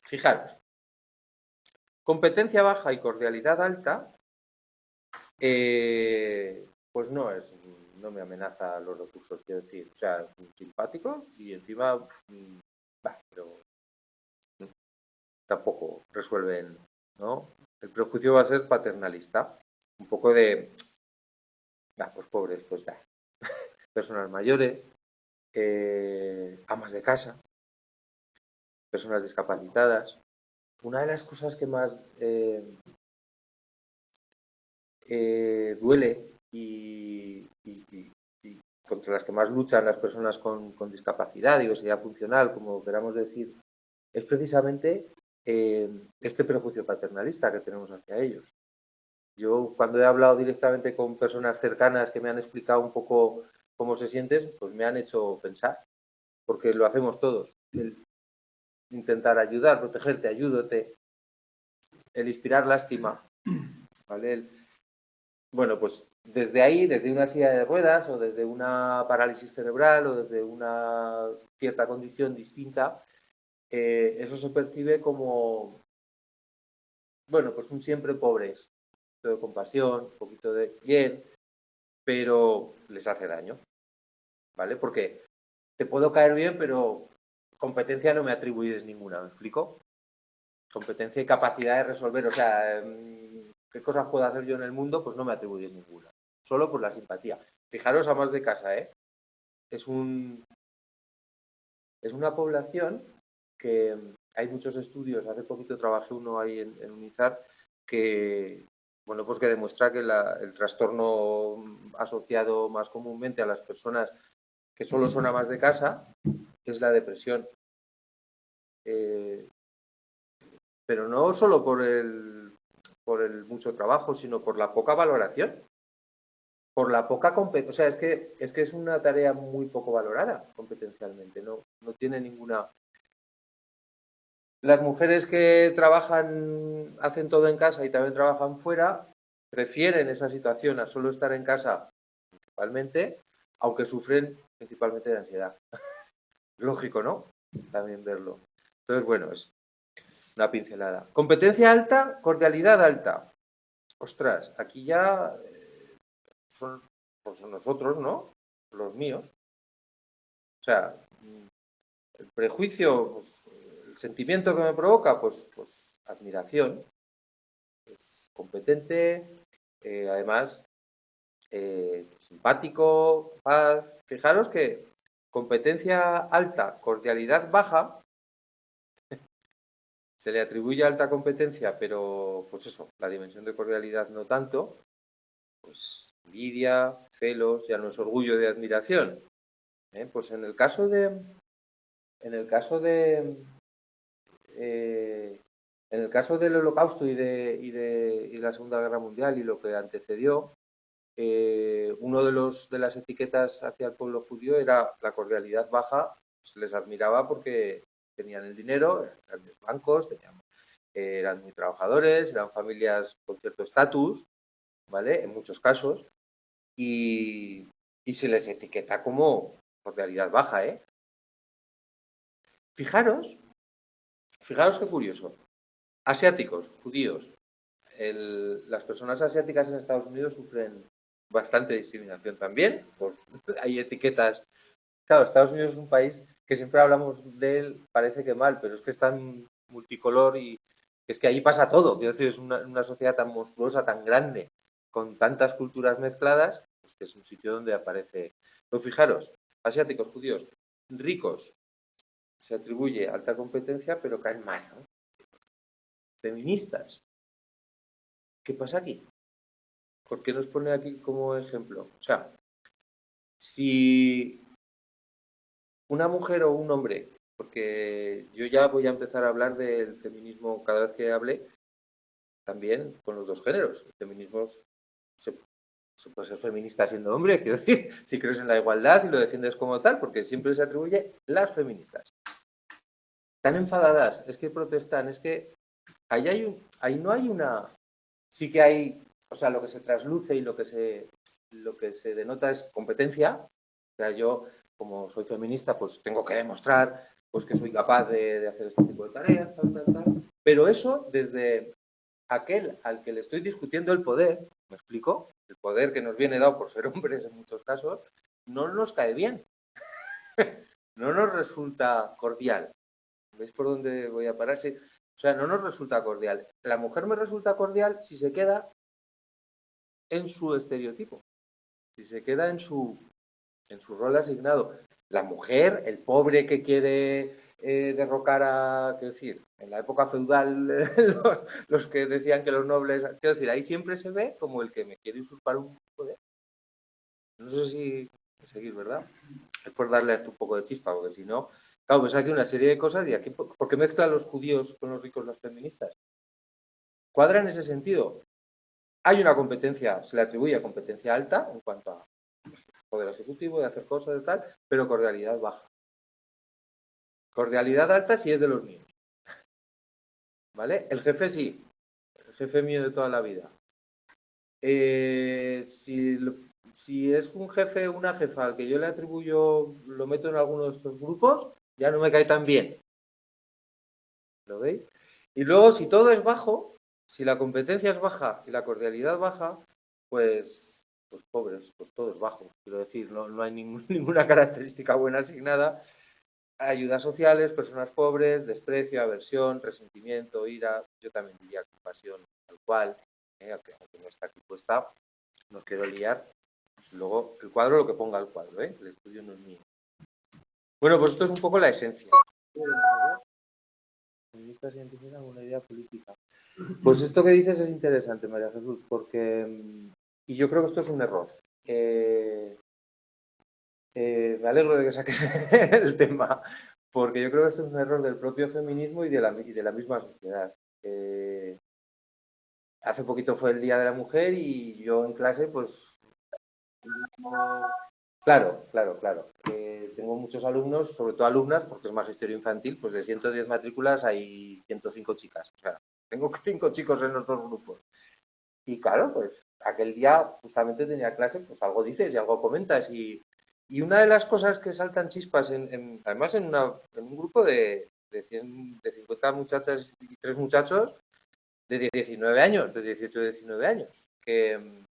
Fijaros, competencia baja y cordialidad alta, pues no me amenaza los recursos, quiero decir, o sea, simpáticos y encima, pero tampoco resuelven, ¿no? El prejuicio va a ser paternalista, un poco de, pues pobres, pues da. Personas mayores, amas de casa, personas discapacitadas. Una de las cosas que más duele y contra las que más luchan las personas con discapacidad, diversidad funcional, como queramos decir, es precisamente este prejuicio paternalista que tenemos hacia ellos. Yo cuando he hablado directamente con personas cercanas que me han explicado un poco cómo se sienten, pues me han hecho pensar, porque lo hacemos todos. El intentar ayudar, protegerte, ayúdate, el inspirar lástima, ¿vale? Bueno, pues desde ahí, desde una silla de ruedas o desde una parálisis cerebral o desde una cierta condición distinta, eso se percibe como, bueno, pues un siempre pobres, un poquito de compasión, un poquito de bien, pero les hace daño, ¿vale? Porque te puedo caer bien, pero competencia no me atribuyes ninguna, ¿me explico? Competencia y capacidad de resolver, o sea, ¿qué cosas puedo hacer yo en el mundo? Pues no me atribuyes ninguna. Solo por la simpatía. Fijaros, amas de casa, ¿eh? Es una población que hay muchos estudios, hace poquito trabajé uno ahí en UNIZAR, que, bueno, pues que demuestra que el trastorno asociado más comúnmente a las personas que solo son amas de casa es la depresión. Pero no solo por el mucho trabajo, sino por la poca valoración, por la poca competencia. O sea, es que es una tarea muy poco valorada competencialmente, no tiene ninguna. Las mujeres que trabajan, hacen todo en casa y también trabajan fuera, prefieren esa situación a solo estar en casa principalmente, aunque sufren principalmente de ansiedad. Lógico, ¿no? También verlo. Entonces, bueno, es una pincelada. Competencia alta, cordialidad alta. Ostras, aquí ya son pues nosotros, ¿no? Los míos. O sea, el prejuicio, pues, el sentimiento que me provoca, pues admiración. Es competente, además simpático, paz. Fijaros que competencia alta, cordialidad baja, se le atribuye alta competencia, pero pues eso, la dimensión de cordialidad no tanto, pues envidia, celos, ya no es orgullo de admiración. Pues en el caso de en el caso del Holocausto y de la Segunda Guerra Mundial y lo que antecedió, uno de las etiquetas hacia el pueblo judío era la cordialidad baja. Se les admiraba porque tenían el dinero, eran grandes bancos, eran muy trabajadores, eran familias con cierto estatus, ¿vale? En muchos casos, y se les etiqueta como cordialidad baja, ¿eh? Fijaros qué curioso. Asiáticos, judíos. Las personas asiáticas en Estados Unidos sufren bastante discriminación también. Hay etiquetas. Claro, Estados Unidos es un país que siempre hablamos de él, parece que mal, pero es que es tan multicolor y es que ahí pasa todo. Quiero decir, es una sociedad tan monstruosa, tan grande, con tantas culturas mezcladas, pues que es un sitio donde aparece. Pero fijaros, asiáticos, judíos, ricos, se atribuye alta competencia, pero caen mal, ¿no? Feministas. ¿Qué pasa aquí? ¿Por qué nos pone aquí como ejemplo? O sea, si una mujer o un hombre, porque yo ya voy a empezar a hablar del feminismo cada vez que hable, también con los dos géneros. El feminismo se puede ser feminista siendo hombre, quiero decir, si crees en la igualdad y lo defiendes como tal, porque siempre se atribuye las feministas. Están enfadadas, es que protestan, es que ahí no hay una, sí que hay, o sea, lo que se trasluce y lo que se denota es competencia. O sea, yo, como soy feminista, pues tengo que demostrar pues que soy capaz de hacer este tipo de tareas, tal, tal, tal. Pero eso desde aquel al que le estoy discutiendo el poder, ¿me explico? El poder que nos viene dado por ser hombres en muchos casos, no nos cae bien. No nos resulta cordial. ¿Veis por dónde voy a parar? Sí. O sea, no nos resulta cordial. La mujer me resulta cordial si se queda en su estereotipo, si se queda en su rol asignado. La mujer, el pobre que quiere derrocar a, quiero decir, en la época feudal, los que decían que los nobles, quiero decir, ahí siempre se ve como el que me quiere usurpar un poder. No sé si seguir, ¿verdad? Es por darle a esto un poco de chispa, porque si no, claro, pues aquí una serie de cosas y aquí, ¿por qué mezclan los judíos con los ricos las feministas? ¿Cuadra en ese sentido? Hay una competencia, se le atribuye competencia alta en cuanto a poder ejecutivo, de hacer cosas, de tal, pero cordialidad baja. Cordialidad alta si es de los míos. ¿Vale? El jefe sí, el jefe mío de toda la vida. Si es un jefe o una jefa al que yo le atribuyo, lo meto en alguno de estos grupos, ya no me cae tan bien. ¿Lo veis? Y luego, si todo es bajo, si la competencia es baja y la cordialidad baja, pues pobres, pues todo es bajo. Quiero decir, no hay ninguna característica buena asignada. Ayudas sociales, personas pobres, desprecio, aversión, resentimiento, ira. Yo también diría compasión, tal cual. Aunque no está aquí puesta, no os quiero liar. Luego, el cuadro, lo que ponga el cuadro, ¿eh? El estudio no es mío. Bueno, pues esto es un poco la esencia. Feministas identifican una idea política. Pues esto que dices es interesante, María Jesús, porque, y yo creo que esto es un error. Me alegro de que saques el tema, porque yo creo que esto es un error del propio feminismo y de la misma sociedad. Hace poquito fue el Día de la Mujer y yo en clase, pues, claro. Tengo muchos alumnos, sobre todo alumnas, porque es magisterio infantil, pues de 110 matrículas hay 105 chicas. O sea, tengo 5 chicos en los dos grupos. Y claro, pues aquel día justamente tenía clase, pues algo dices y algo comentas. Y una de las cosas que saltan chispas, además en un grupo de 50 muchachas y 3 muchachos de 19 años, de 18 y 19 años, que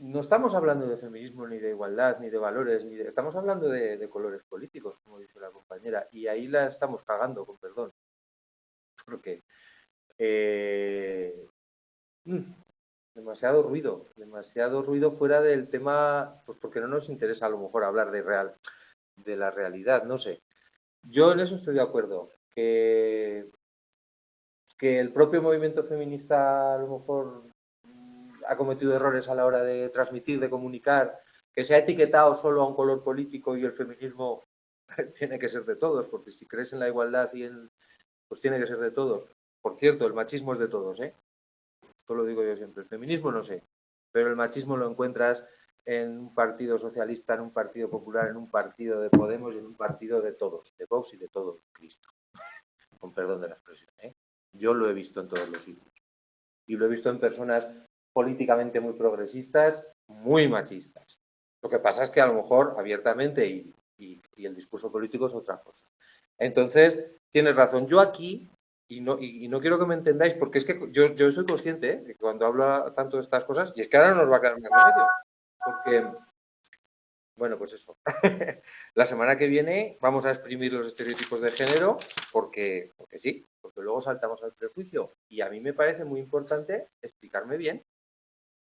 no estamos hablando de feminismo, ni de igualdad, ni de valores, estamos hablando de colores políticos, como dice la compañera, y ahí la estamos cagando, con perdón. Porque demasiado ruido fuera del tema, pues porque no nos interesa a lo mejor hablar de real. la realidad, no sé. Yo en eso estoy de acuerdo, que el propio movimiento feminista a lo mejor ha cometido errores a la hora de transmitir, de comunicar, que se ha etiquetado solo a un color político y el feminismo tiene que ser de todos, porque si crees en la igualdad pues tiene que ser de todos. Por cierto, el machismo es de todos, ¿eh? Esto lo digo yo siempre. El feminismo no sé, pero el machismo lo encuentras en un partido socialista, en un partido popular, en un partido de Podemos y en un partido de todos, de Vox y de todo Cristo. Con perdón de la expresión, ¿eh? Yo lo he visto en todos los sitios. Y lo he visto en personas políticamente muy progresistas, muy machistas. Lo que pasa es que a lo mejor abiertamente y el discurso político es otra cosa. Entonces, tienes razón. Yo aquí, y no quiero que me entendáis, porque es que yo soy consciente de que cuando hablo tanto de estas cosas, y es que ahora no nos va a quedar más remedio, porque, bueno, pues eso. La semana que viene vamos a exprimir los estereotipos de género porque sí, porque luego saltamos al prejuicio. Y a mí me parece muy importante explicarme bien.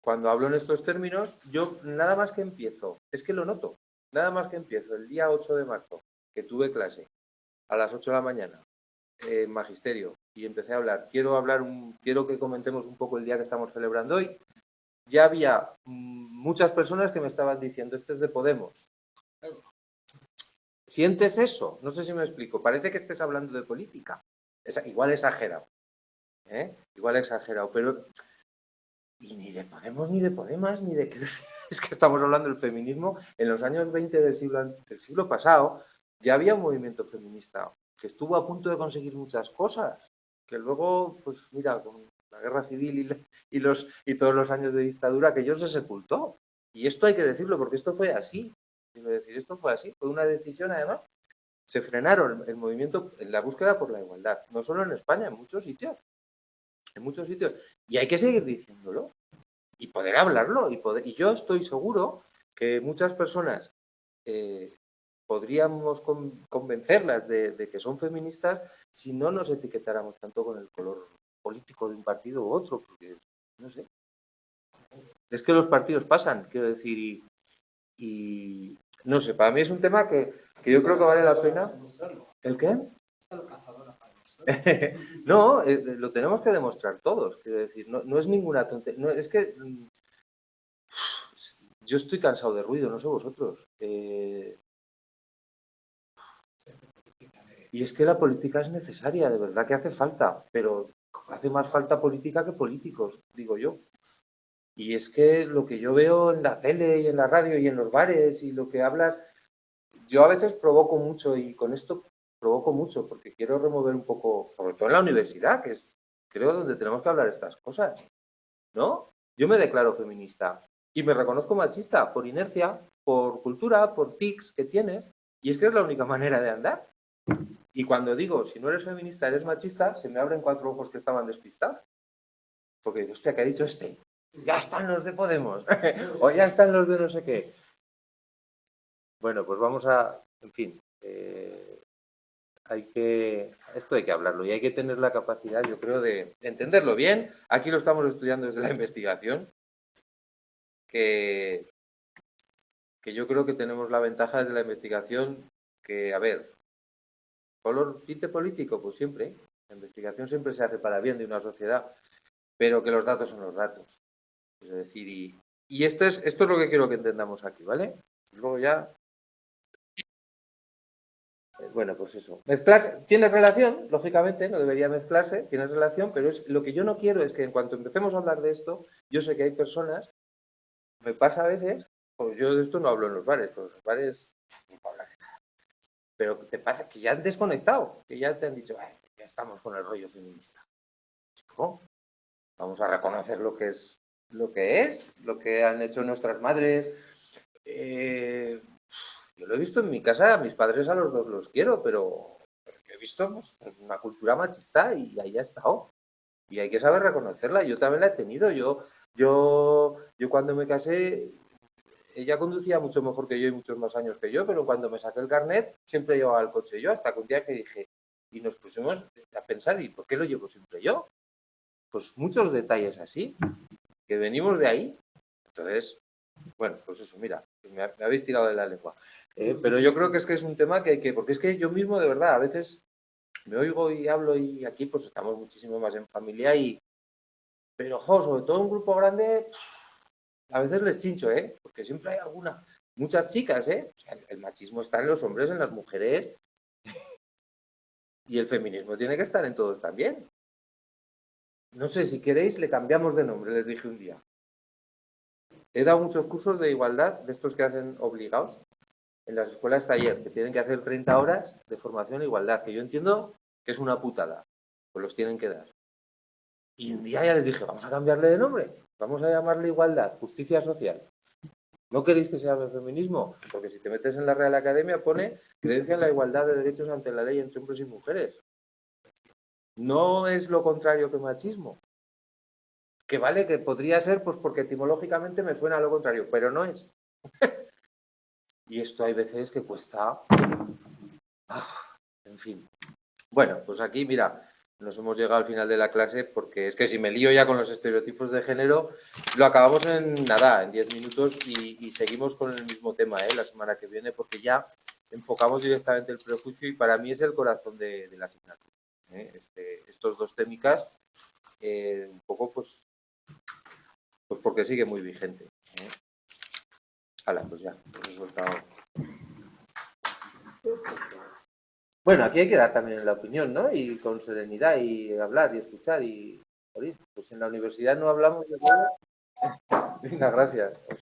Cuando hablo en estos términos, yo nada más que empiezo, es que lo noto, nada más que empiezo el día 8 de marzo, que tuve clase a las 8 de la mañana, en magisterio, y empecé a hablar, quiero que comentemos un poco el día que estamos celebrando hoy, ya había muchas personas que me estaban diciendo, este es de Podemos. ¿Sientes eso? No sé si me explico. Parece que estés hablando de política. Igual exagerado. Igual exagerado, pero y ni de Podemos, ni de Podemos, ni de... Es que estamos hablando del feminismo. En los años 20 del siglo pasado ya había un movimiento feminista que estuvo a punto de conseguir muchas cosas, que luego, pues mira, con la guerra civil y todos los años de dictadura, que ellos se sepultó. Y esto hay que decirlo, porque esto fue así. Quiero decir, esto fue así. Fue una decisión, además. Se frenaron el movimiento en la búsqueda por la igualdad. No solo en España, en muchos sitios. En muchos sitios. Y hay que seguir diciéndolo y poder hablarlo. Y yo estoy seguro que muchas personas podríamos convencerlas de que son feministas si no nos etiquetáramos tanto con el color político de un partido u otro, porque no sé. Es que los partidos pasan, quiero decir, y no sé, para mí es un tema que yo creo que vale la pena. ¿El qué? No, lo tenemos que demostrar todos, quiero decir, no es ninguna tontería, no, es que yo estoy cansado de ruido, no sé vosotros. Y es que la política es necesaria, de verdad que hace falta, pero hace más falta política que políticos, digo yo. Y es que lo que yo veo en la tele y en la radio y en los bares y lo que hablas, yo a veces provoco mucho y con esto provoco mucho porque quiero remover un poco, sobre todo en la universidad, que es creo donde tenemos que hablar estas cosas, ¿no? Yo me declaro feminista y me reconozco machista por inercia, por cultura, por tics que tienes, y es que es la única manera de andar. Y cuando digo, si no eres feminista, eres machista, se me abren 4 ojos que estaban despistados. Porque digo, hostia, ¿qué ha dicho este? Ya están los de Podemos, o ya están los de no sé qué. Bueno, pues vamos a, en fin, esto hay que hablarlo y hay que tener la capacidad, yo creo, de entenderlo bien. Aquí lo estamos estudiando desde la investigación, que yo creo que tenemos la ventaja desde la investigación que, a ver, color tinte político, pues siempre, la investigación siempre se hace para bien de una sociedad, pero que los datos son los datos. Es decir, y esto es lo que quiero que entendamos aquí, ¿vale? Luego ya bueno, pues eso. Mezclarse, tiene relación, lógicamente, no debería mezclarse, tiene relación, pero es lo que yo no quiero es que en cuanto empecemos a hablar de esto, yo sé que hay personas, me pasa a veces, pues yo de esto no hablo en los bares, pues los bares no puedo hablar de nada. Pero te pasa que ya han desconectado, que ya te han dicho, ya estamos con el rollo feminista. ¿Cómo? Vamos a reconocer lo que es, lo que han hecho nuestras madres. Yo lo he visto en mi casa, a mis padres a los dos los quiero, pero yo he visto pues, una cultura machista y ahí ha estado. Y hay que saber reconocerla. Yo también la he tenido. Yo cuando me casé, ella conducía mucho mejor que yo y muchos más años que yo, pero cuando me saqué el carnet siempre llevaba el coche yo, hasta que un día que dije, y nos pusimos a pensar, ¿y por qué lo llevo siempre yo? Pues muchos detalles así, que venimos de ahí. Entonces, bueno, pues eso, mira, Me habéis tirado de la lengua. Pero yo creo que es un tema que hay que, porque es que yo mismo, de verdad, a veces me oigo y hablo y aquí pues estamos muchísimo más en familia pero, jo, sobre todo un grupo grande, a veces les chincho, ¿eh? Porque siempre hay muchas chicas, ¿eh? O sea, el machismo está en los hombres, en las mujeres, y el feminismo tiene que estar en todos también. No sé, si queréis, le cambiamos de nombre, les dije un día. He dado muchos cursos de igualdad, de estos que hacen obligados, en las escuelas taller, que tienen que hacer 30 horas de formación e igualdad, que yo entiendo que es una putada, pues los tienen que dar. Y un día ya les dije, vamos a cambiarle de nombre, vamos a llamarle igualdad, justicia social. ¿No queréis que se llame feminismo? Porque si te metes en la Real Academia pone creencia en la igualdad de derechos ante la ley entre hombres y mujeres. No es lo contrario que machismo. Que vale, que podría ser, pues porque etimológicamente me suena a lo contrario, pero no es. Y esto hay veces que cuesta. En fin. Bueno, pues aquí, mira, nos hemos llegado al final de la clase porque es que si me lío ya con los estereotipos de género, lo acabamos en nada, en 10 minutos y seguimos con el mismo tema la semana que viene porque ya enfocamos directamente el prejuicio y para mí es el corazón de la asignatura. Estos dos témicas, un poco pues porque sigue muy vigente. Hala, pues ya, os he soltado. Bueno, aquí hay que dar también la opinión, ¿no? Y con serenidad y hablar y escuchar y... Pues en la universidad no hablamos de todo. Venga, gracias.